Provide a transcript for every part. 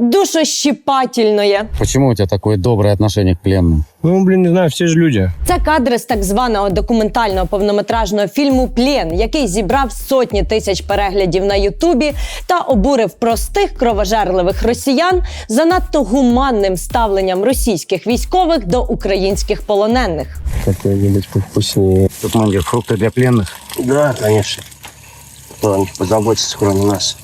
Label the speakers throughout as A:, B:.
A: душощипательное.
B: Почему у тебя такое доброе отношение к пленным?
C: Ну, блин, не знаю, все же люди.
A: Це кадри з так званого документального повнометражного фільму «Плен», який зібрав сотні тисяч переглядів на Ютубі та обурив простих кровожерливих росіян занадто гуманним ставленням російських військових до українських полонених.
C: Какой-нибудь повкуснее.
B: Тут манго, фрукты для пленных.
C: Да, конечно. Кто о них позаботится, кроме нас.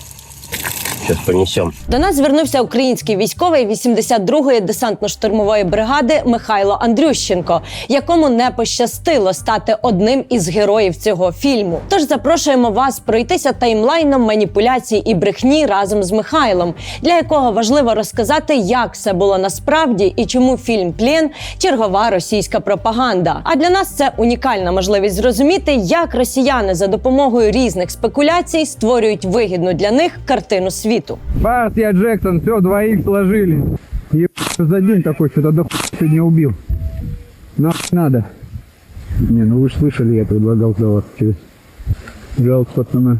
C: Сейчас понесем.
A: До нас звернувся український військовий 82-ї десантно-штурмової бригади Михайло Андрющенко, якому не пощастило стати одним із героїв цього фільму. Тож запрошуємо вас пройтися таймлайном маніпуляцій і брехні разом з Михайлом, для якого важливо розказати, як все було насправді і чому фільм «Плен» – чергова російська пропаганда. А для нас це унікальна можливість зрозуміти, як росіяни за допомогою різних спекуляцій створюють вигідну для них картину світу.
D: Барт, я Джексон, все, двоих сложили. За день такой что-то до сегодня убил. Нахуй надо. Не, ну вы же слышали, я предлагал даваться через жалко пацана.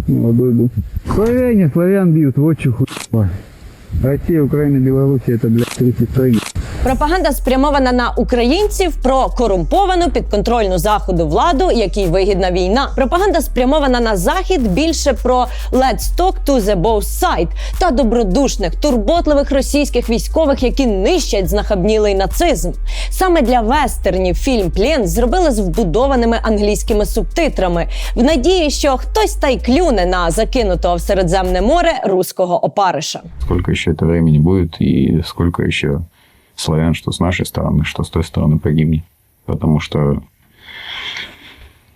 D: Молодой был. Славян бьют, вот что хуй. Россия, Украина, Белоруссия, это, блядь, 30 стран.
A: Пропаганда спрямована на українців про корумповану підконтрольну Заходу владу, якій вигідна війна. Пропаганда спрямована на Захід більше про «let's talk to the both side» та добродушних, турботливих російських військових, які нищать знахабнілий нацизм. Саме для вестернів фільм «Плен» зробили з вбудованими англійськими субтитрами, в надії, що хтось та й клюне на закинутого в Середземне море руського опариша.
E: Сколько еще это времени будет и сколько еще славян, что с нашей стороны, что с той стороны погибнет. Потому что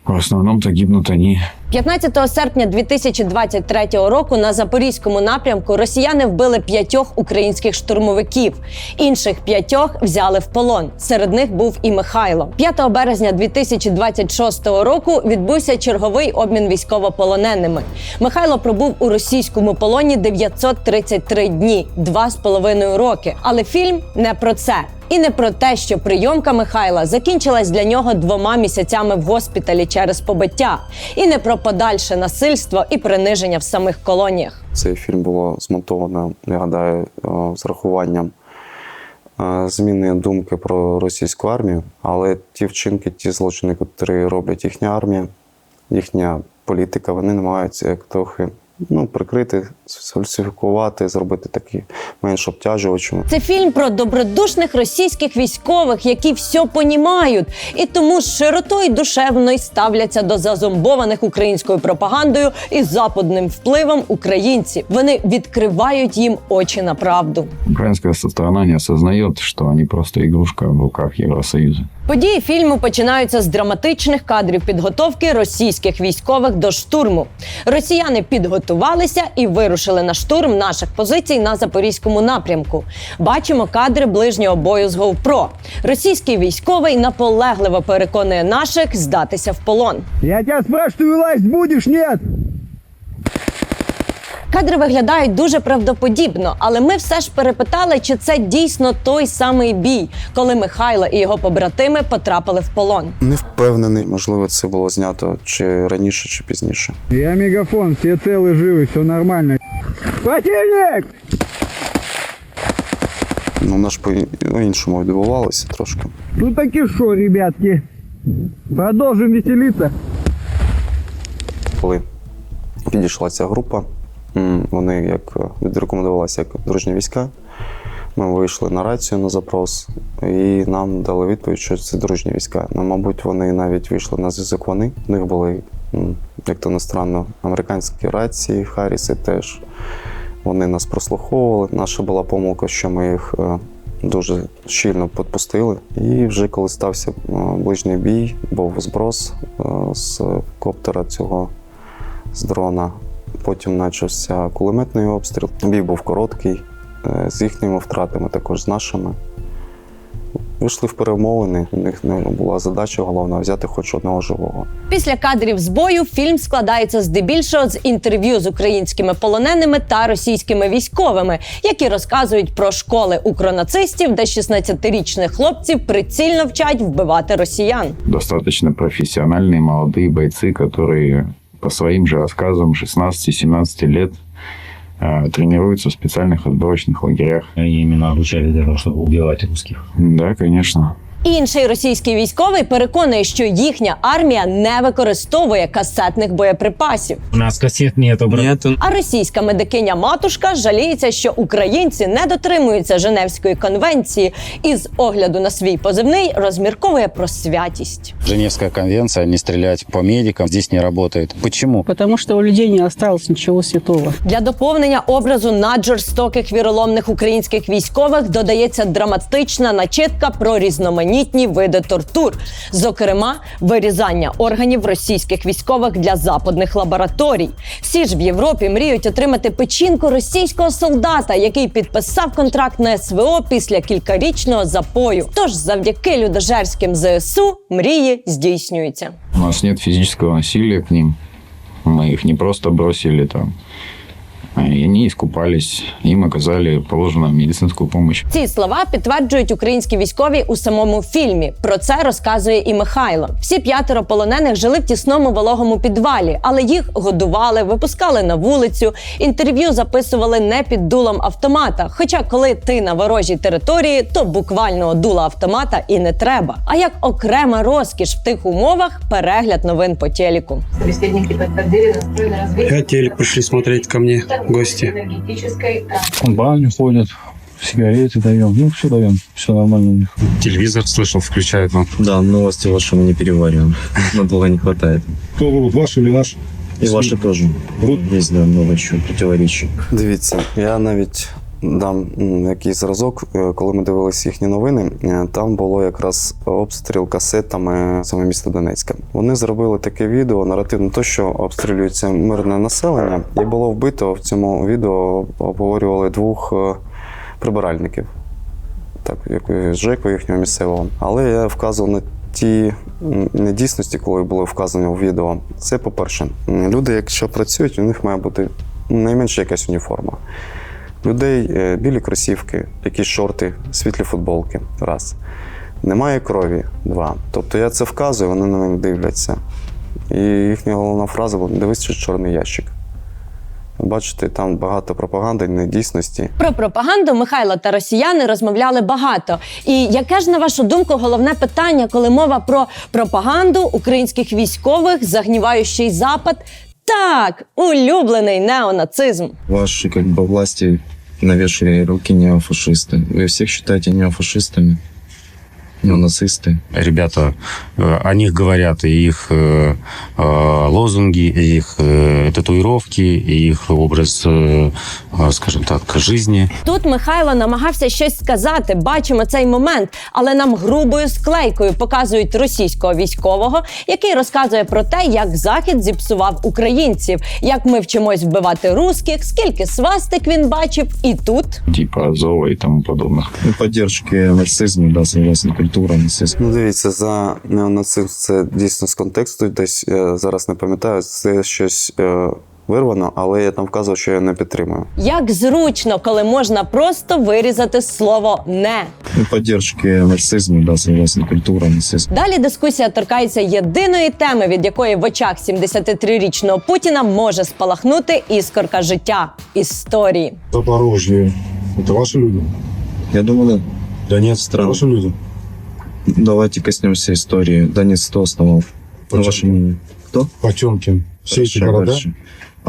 E: в основном-то гибнут они.
A: 15 серпня 2023 року на Запорізькому напрямку росіяни вбили 5 українських штурмовиків. Інших 5 взяли в полон. Серед них був і Михайло. 5 березня 2026 року відбувся черговий обмін військовополоненими. Михайло пробув у російському полоні 933 дні, 2,5 роки. Але фільм не про це. І не про те, що прийомка Михайла закінчилась для нього 2 місяцями в госпіталі через побиття. І не про подальше насильство і приниження в самих колоніях.
F: Цей фільм було змонтовано, я гадаю, з рахуванням зміни думки про російську армію. Але ті вчинки, ті злочини, які роблять їхня армія, їхня політика, вони намагаються як трохи прикрити, сфальсифікувати, зробити такі менш обтяжувачами.
A: Це фільм про добродушних російських військових, які все понімають, і тому з широтою душевно ставляться до зазомбованих українською пропагандою і западним впливом українців. Вони відкривають їм очі на правду.
E: Украинская сторона не осознает, что они просто игрушка в руках Евросоюза.
A: Події фільму починаються з драматичних кадрів підготовки російських військових до штурму. Росіяни підготувалися і вирушили на штурм наших позицій на Запорізькому напрямку. Бачимо кадри ближнього бою з GoPro. Російський військовий наполегливо переконує наших здатися в полон.
D: Я тебя спрашиваю, лазить будешь, нет?
A: Кадри виглядають дуже правдоподібно, але ми все ж перепитали, чи це дійсно той самий бій, коли Михайло і його побратими потрапили в полон.
F: Не впевнений, можливо, це було знято чи раніше, чи пізніше.
D: Я мегафон, все целы, живы, все нормально. Противник!
F: Воно ж по-іншому відбувалося трошки.
D: Ну так и шо, ребятки? Продолжим веселиться.
F: Коли підійшла ця група, вони як відрекомендувалися як дружні війська. Ми вийшли на рацію на запрос і нам дали відповідь, що це дружні війська. Ну, мабуть, вони навіть вийшли на зв'язок вони. У них були, як то не странно, американські рації, Харріси теж. Вони нас прослуховували. Наша була помилка, що ми їх дуже щільно підпустили. І вже коли стався ближній бій, був зброс з коптера цього, з дрона. Потім почався кулеметний обстріл. Бій був короткий, з їхніми втратами, також з нашими. Вийшли в перемовини, у них не була задача головна – взяти хоч одного живого.
A: Після кадрів з бою фільм складається здебільшого з інтерв'ю з українськими полоненими та російськими військовими, які розказують про школи укронацистів, де 16-річних хлопців прицільно вчать вбивати росіян.
E: Достаточно профессиональные молодые бойцы, которые по своим же рассказам 16-17 лет тренируются в специальных отборочных лагерях.
G: Они именно обучали для того, чтобы убивать русских.
E: Да, конечно.
A: Інший російський військовий переконує, що їхня армія не використовує касетних боєприпасів.
G: У нас кассет нету, брат.
A: А російська медикиня Матушка жаліється, що українці не дотримуються Женевської конвенції і з огляду на свій позивний розмірковує про святість.
B: Женевская конвенция, не стрелять по медикам, здесь не работает. Почему?
H: Потому что у людей не осталось ничего святого.
A: Для доповнення образу наджорстоких віроломних українських військових додається драматична начитка про різноманітні види тортур, зокрема, вирізання органів російських військових для западних лабораторій. Всі ж в Європі мріють отримати печінку російського солдата, який підписав контракт на СВО після кількарічного запою. Тож завдяки людожерським ЗСУ мрії здійснюються.
E: У нас нет физического насилия к ним. Мы их не просто бросили там. И они искупались, им оказали положенную медицинскую помощь.
A: Ці слова підтверджують українські військові у самому фільмі. Про це розказує і Михайло. Всі 5 полонених жили в тісному вологому підвалі, але їх годували, випускали на вулицю, інтерв'ю записували не під дулом автомата. Хоча коли ти на ворожій території, то буквального дула автомата і не треба. А як окрема розкіш в тих умовах – перегляд новин по телеку.
I: Собеседники подтвердили настрой на разведку.
C: Опять телек пришли смотреть ко мне гости.
I: Энергетической
G: В баню ходят, сигареты даем. Ну, все даем, все нормально у них.
B: Телевизор слышал, включают вам.
J: Да, новости ваши мы не перевариваем. Надолго не хватает.
G: Кто врут, ваши или наши?
J: И ваши тоже.
G: Врут.
J: Есть, да, много чего противоречий.
F: Дивіться, я навіть дам якийсь зразок, коли ми дивилися їхні новини, там було якраз обстріл касетами саме міста Донецька. Вони зробили таке відео, наративно те, що обстрілюється мирне населення, і було вбито в цьому відео, обговорювали 2 прибиральників, так, ЖЕКу їхнього місцевого. Але я вказував на ті недійсності, коли були вказані у відео. Це, по-перше, люди, якщо працюють, у них має бути найменше якась уніформа. Людей білі кросівки, якісь шорти, світлі футболки. Раз. Немає крові. 2. Тобто я це вказую, вони на мене дивляться. І їхня головна фраза була: дивись, що чорний ящик. Бачите, там багато пропаганди, недійсності.
A: Про пропаганду Михайло та росіяни розмовляли багато. І яке ж, на вашу думку, головне питання, коли мова про пропаганду українських військових, загніваючий Запад? Так, улюблений неонацизм.
J: Ваши, как бы, власти навешали руки неофашисты. Вы всех считаете неофашистами? Неонацисты?
B: Ребята, о них говорят и их лозунги, и их татуировки, и их образ, скажем так, жизни.
A: Тут Михайло намагався щось сказати, бачимо цей момент, але нам грубою склейкою показують російського військового, який розказує про те, як Захід зіпсував українців, як ми вчимось вбивати русських, скільки свастик він бачив, і тут...
E: Типа Азова и тому подобных.
J: Ну, поддержки нацизму, да, согласно, культура нацизму.
F: Ну, дивіться, за неонацизм це дійсно з контексту, десь я зараз не пам'ятаю, це щось вирвано, але я там вказував, що я не підтримую.
A: Як зручно, коли можна просто вирізати слово «не».
J: Ну, поддержки нацизму, да, согласно, культура нацизму.
A: Далі дискусія торкається єдиної теми, від якої в очах 73-річного Путіна може спалахнути іскорка життя – історії.
G: Запорожье. Это ваши люди?
J: Я думаю, да.
G: Донецк.
J: Странно.
G: Ваши люди?
J: Давайте коснемся истории. Донецк кто основал? На ваше мнение? Кто?
G: Потемкин. Все эти
J: Хорошо,
G: города?
J: дальше.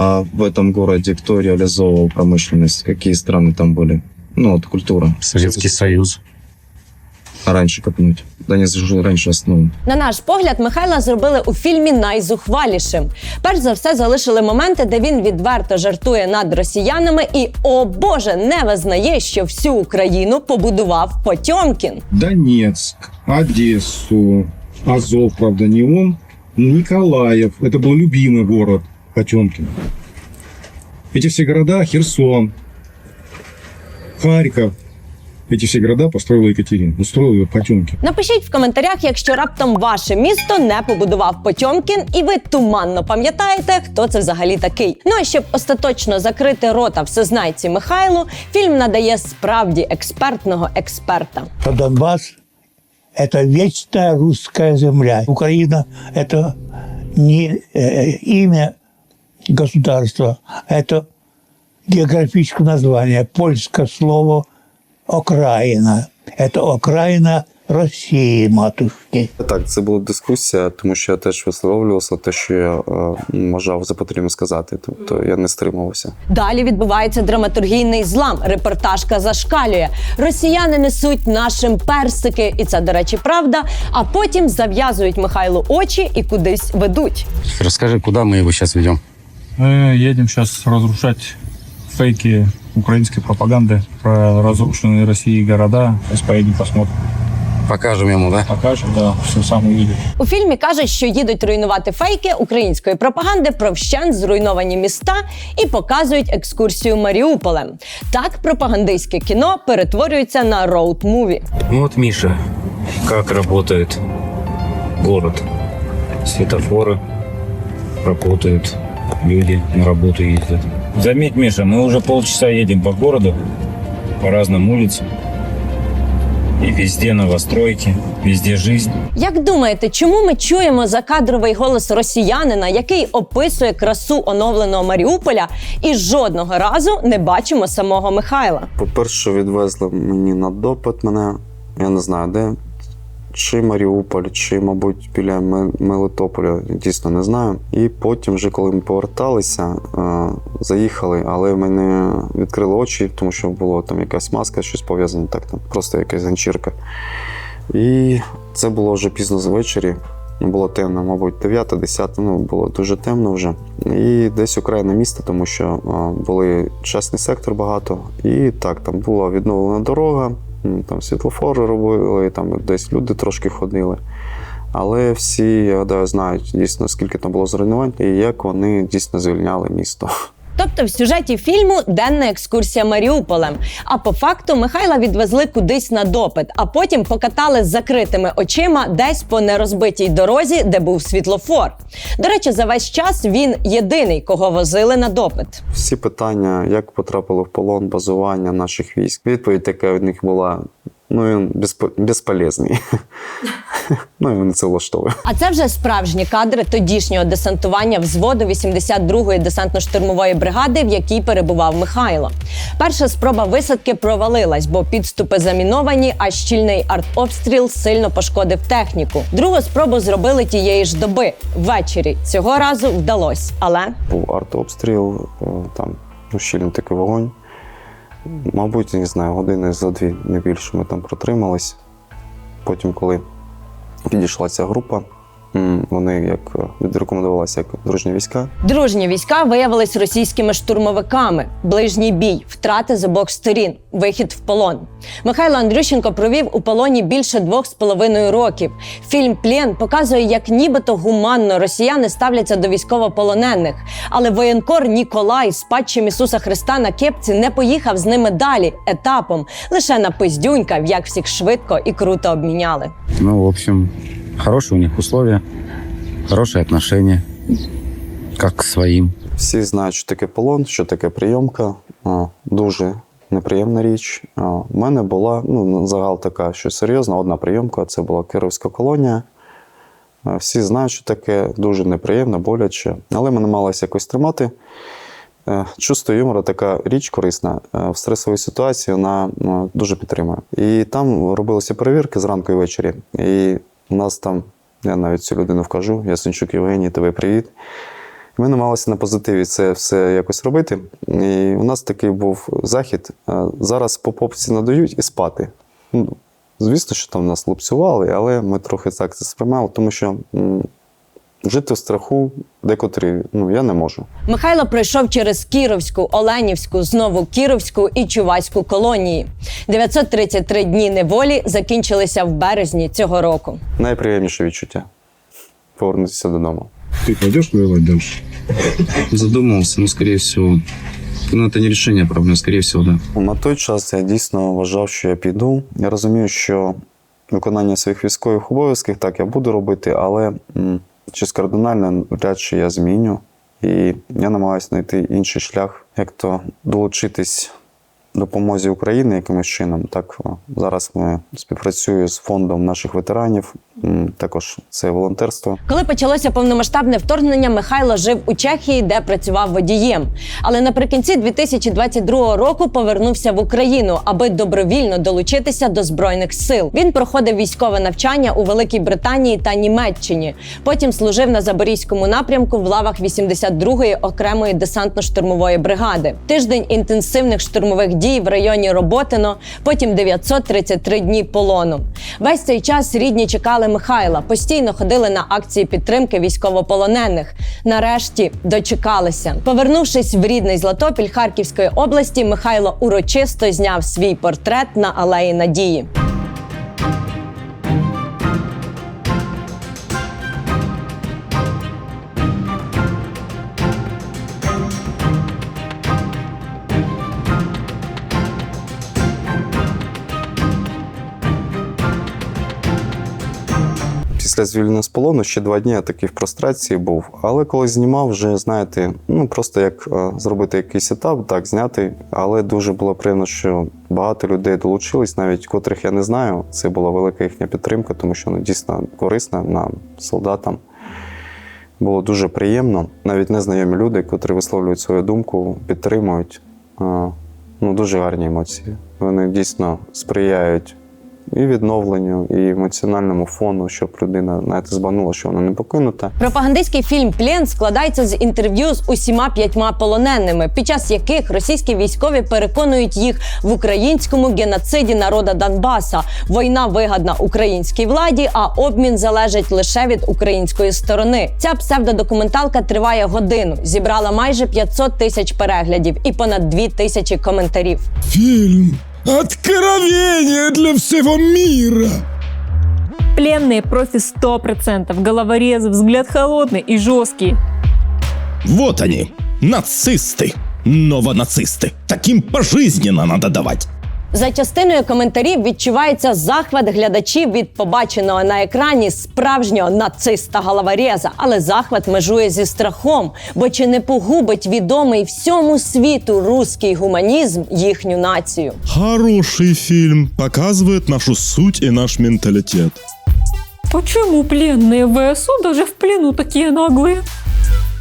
J: А в этом городе кто реализовывал промышленность? Какие страны там были? Ну, вот культура.
B: Советский Союз.
J: А раньше копнуть? Донецк же раньше основан.
A: На наш погляд, Михайла зробили у фільмі найзухвалішим. Перш за все, залишили моменти, де він відверто жартує над росіянами і, о Боже, не визнає, що всю Україну побудував Потьомкін.
G: Донецк, Одессу, Азов, правда, не он. Николаев. Это был любимый город Потемкин. Эти все города, Херсон, Харьков, эти все города построила Екатерина. Устроил ее Потемкин.
A: Напишіть в коментарях, якщо раптом ваше місто не побудував Потьомкін, і ви туманно пам'ятаєте, хто це взагалі такий. Ну а щоб остаточно закрити рота всезнайці Михайлу, фільм надає справді експертного експерта.
K: Донбасс – это вечная русская земля. Украина – это не имя государства, это географическое название. Польское слово «окраина». Это окраина Росії, матушки.
F: Так, це була дискусія, тому що я теж висловлювався те, що я вважав за потрібно сказати. Тобто я не стримувався.
A: Далі відбувається драматургійний злам. Репортажка зашкалює. Росіяни несуть нашим персики, і це, до речі, правда. А потім зав'язують Михайлу очі і кудись ведуть.
B: Расскажи, куда мы его сейчас ведем?
L: Мы едем сейчас разрушать фейки украинской пропаганды про разрушенные Россией города. Сейчас поедем посмотрим.
B: Покажем ему, да?
L: Покажем, да, все сам увидишь.
A: У фільмі кажуть, що їдуть руйнувати фейки української пропаганди про вщент зруйновані міста і показують екскурсію Маріуполем. Так пропагандистське кіно перетворюється на роуд-муві.
B: Вот, Миша, как работает город. Светофоры работают, люди на работу ездят.
L: Заметь, Миша, мы уже полчаса едем по городу, по разным улицам. И везде новостройки, везде жизнь.
A: Як думаєте, чому ми чуємо закадровий голос росіянина, який описує красу оновленого Маріуполя, і жодного разу не бачимо самого Михайла?
F: По-перше, відвезли мені на допит мене, я не знаю де, чи Маріуполь, чи, мабуть, біля Мелітополя, дійсно не знаю. І потім, вже коли ми поверталися, заїхали, але в мене відкрили очі, тому що було там якась маска, щось пов'язане, так там, просто якась ганчірка. І це було вже пізно звечері, було темно, мабуть, 9-10, ну, було дуже темно вже. І десь окраїна міста, тому що були частний сектор багато, і так, там була відновлена дорога, там світлофори робили, там десь люди трошки ходили. Але всі, я гадаю, знають дійсно, скільки там було зруйнувань і як вони дійсно звільняли місто.
A: Тобто в сюжеті фільму денна екскурсія Маріуполем. А по факту Михайла відвезли кудись на допит, а потім покатали з закритими очима десь по нерозбитій дорозі, де був світлофор. До речі, за весь час він єдиний, кого возили на допит.
F: Всі питання, як потрапили в полон, базування наших військ. Відповідь така від них була: ну, він безполезний. Ну, і вони це влаштовують.
A: А це вже справжні кадри тодішнього десантування взводу 82-ї десантно-штурмової бригади, в якій перебував Михайло. Перша спроба висадки провалилась, бо підступи заміновані, а щільний артобстріл сильно пошкодив техніку. Другу спробу зробили тієї ж доби, ввечері. Цього разу вдалося, але...
F: Був артобстріл, там щільний такий вогонь. Мабуть, не знаю, години за дві, не більше ми там протримались. Потім, коли підійшла ця група, вони як відрекомендувалися як дружні війська.
A: Дружні війська виявились російськими штурмовиками. Ближній бій, втрати з обох сторін, вихід в полон. Михайло Андрющенко провів у полоні більше 2,5 років. Фільм «Плен» показує, як нібито гуманно росіяни ставляться до військовополонених. Але воєнкор Ніколай з патчем Ісуса Христа на кепці не поїхав з ними далі, етапом. Лише напиздюнькав, як всіх швидко і круто обміняли.
B: Ну, в общем, хорошие у них условия, хорошие отношения, как к своим.
F: Всі знають, що таке полон, що таке прийомка. Дуже неприємна річ. У мене була, загал така, що серйозна, одна прийомка, це була Кировська колонія. Всі знають, що таке дуже неприємно, боляче, але ми намагалися якось тримати. Чувство юмору – така річ корисна. В стресовій ситуації вона дуже підтримує. І там робилися перевірки зранку і ввечері. І у нас там, я навіть цю людину вкажу, Ясенчук Євгеній, тобі привіт. Ми намагалися на позитиві це все якось робити. І у нас такий був захід. Зараз по попці надають і спати. Звісно, що там нас лупцювали, але ми трохи так це сприймали, тому що жити в страху декотрі, я не можу.
A: Михайло пройшов через Кіровську, Оленівську, знову Кіровську і Чувашську колонії. 933 дні неволі закінчилися в березні цього року.
F: Найприємніше відчуття – повернутися додому.
G: Ты пойдешь воевать дальше?
J: Задумался, но, скорее всего, это не решение проблем, скорее всего, да.
F: На той час я дійсно вважав, що я піду. Я розумію, що виконання своїх військових обов'язків, так, я буду робити, але щось кардинальне вряд чи я зміню. І я намагаюся знайти інший шлях, як то долучитись допомозі Україні якимось чином. Так, зараз ми співпрацюємо з фондом наших ветеранів, також це волонтерство.
A: Коли почалося повномасштабне вторгнення, Михайло жив у Чехії, де працював водієм. Але наприкінці 2022 року повернувся в Україну, аби добровільно долучитися до Збройних сил. Він проходив військове навчання у Великій Британії та Німеччині. Потім служив на Запорізькому напрямку в лавах 82-ї окремої десантно-штурмової бригади. Тиждень інтенсивних штурмових дій в районі Роботино, потім 933 дні полону. Весь цей час рідні чекали Михайла, постійно ходили на акції підтримки військовополонених. Нарешті дочекалися. Повернувшись в рідний Златопіль Харківської області, Михайло урочисто зняв свій портрет на Алеї Надії.
F: Після звільнення з полону ще 2 дні я таки в прострації був. Але коли знімав, вже, знаєте, просто як зробити якийсь етап, так, зняти. Але дуже було приємно, що багато людей долучились, навіть котрих я не знаю. Це була велика їхня підтримка, тому що вона дійсно корисна нам, солдатам. Було дуже приємно. Навіть незнайомі люди, котрі висловлюють свою думку, підтримують. Дуже гарні емоції. Вони дійсно сприяють і відновленню, і емоціональному фону, щоб людина навіть збагнула, що вона не покинута.
A: Пропагандистський фільм «Плен» складається з інтерв'ю з усіма 5 полоненими, під час яких російські військові переконують їх в українському геноциді народа Донбаса. Війна вигідна українській владі, а обмін залежить лише від української сторони. Ця псевдодокументалка триває годину, зібрала майже 500 тисяч переглядів і понад 2000 коментарів.
M: Фильм «Откровение для всего мира».
N: Пленные профи 100%, головорезы, взгляд холодный и жесткий.
M: Вот они, нацисты, новонацисты. Таким пожизненно надо давать.
A: За частиною коментарів відчувається захват глядачів від побаченого на екрані справжнього нациста-головореза. Але захват межує зі страхом, бо чи не погубить відомий всьому світу руський гуманізм їхню націю?
M: Хороший фильм, показывает нашу суть и наш менталитет.
N: Почему пленные ВСУ даже в плену такие наглые?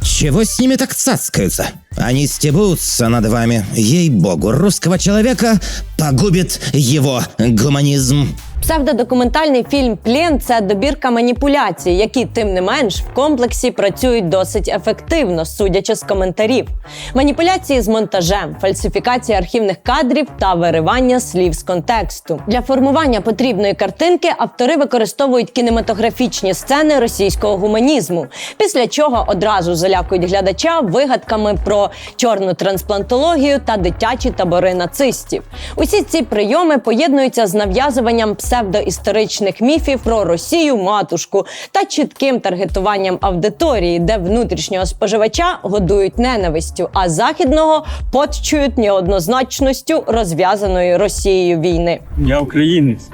O: Чего с ними так цацкаются? Они стебутся над вами. Ей-богу, русского человека погубит его гуманизм.
A: Псевдодокументальний фільм «Плен» – це добірка маніпуляцій, які, тим не менш, в комплексі працюють досить ефективно, судячи з коментарів. Маніпуляції з монтажем, фальсифікація архівних кадрів та виривання слів з контексту. Для формування потрібної картинки автори використовують кінематографічні сцени російського гуманізму, після чого одразу залякують глядача вигадками про чорну трансплантологію та дитячі табори нацистів. Усі ці прийоми поєднуються з нав'язуванням псевдоісторичних міфів про Росію-матушку та чітким таргетуванням аудиторії, де внутрішнього споживача годують ненавистю, а західного подчують неоднозначністю розв'язаної Росією війни.
C: Я українець.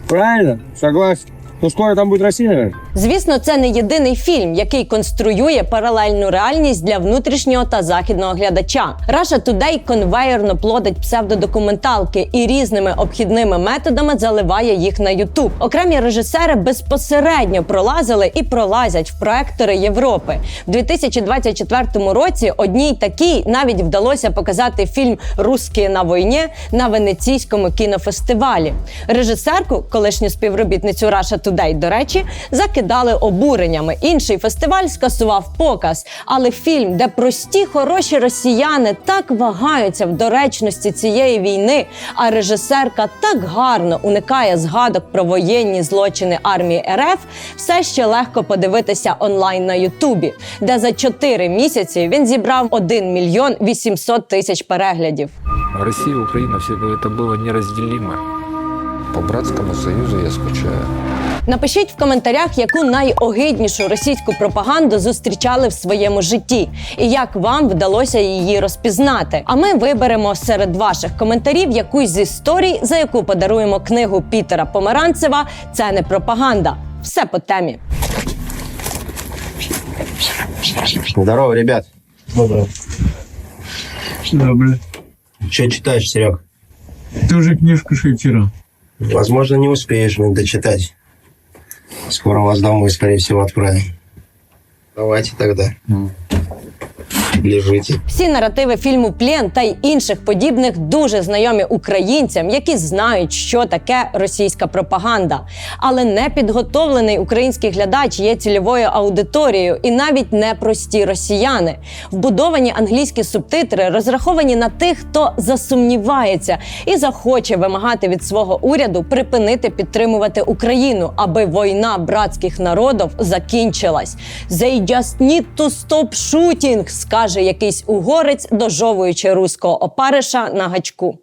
C: Правильно? Согласен. Ну, скоро там буде Росія.
A: Звісно, це не єдиний фільм, який конструює паралельну реальність для внутрішнього та західного глядача. Russia Today конвейерно плодить псевдодокументалки і різними обхідними методами заливає їх на YouTube. Окремі режисери безпосередньо пролазили і пролазять в проектори Європи. В 2024 році одній такій навіть вдалося показати фільм «Русські на війні» на Венеційському кінофестивалі. Режисерку, колишню співробітницю Russia Today, до речі, закидали обуреннями. Інший фестиваль скасував показ. Але фільм, де прості хороші росіяни так вагаються в доречності цієї війни, а режисерка так гарно уникає згадок про воєнні злочини армії РФ, все ще легко подивитися онлайн на Ютубі, де за 4 місяці він зібрав 1 мільйон 800 тисяч переглядів.
P: Россия и Украина, все это было неразделимо. По братскому союзу я скучаю.
A: Напишіть в коментарях, яку найогиднішу російську пропаганду зустрічали в своєму житті і як вам вдалося її розпізнати. А ми виберемо серед ваших коментарів якусь з історій, за яку подаруємо книгу Пітера Померанцева «Це не пропаганда». Все по темі.
C: Здорово, ребят. Доброе. Доброе. Что читаешь, Серег?
D: Ты уже книжку вчера.
C: Возможно, не успеешь дочитать. Скоро вас домой, скорее всего, отправим. Давайте тогда. Лежите.
A: Всі наративи фільму «Плен» та й інших подібних дуже знайомі українцям, які знають, що таке російська пропаганда. Але непідготовлений український глядач є цільовою аудиторією і навіть не прості росіяни. Вбудовані англійські субтитри розраховані на тих, хто засумнівається і захоче вимагати від свого уряду припинити підтримувати Україну, аби війна братських народів закінчилась. «They just need to stop shooting», скаже якийсь угорець, дожовуючи руського опариша на гачку.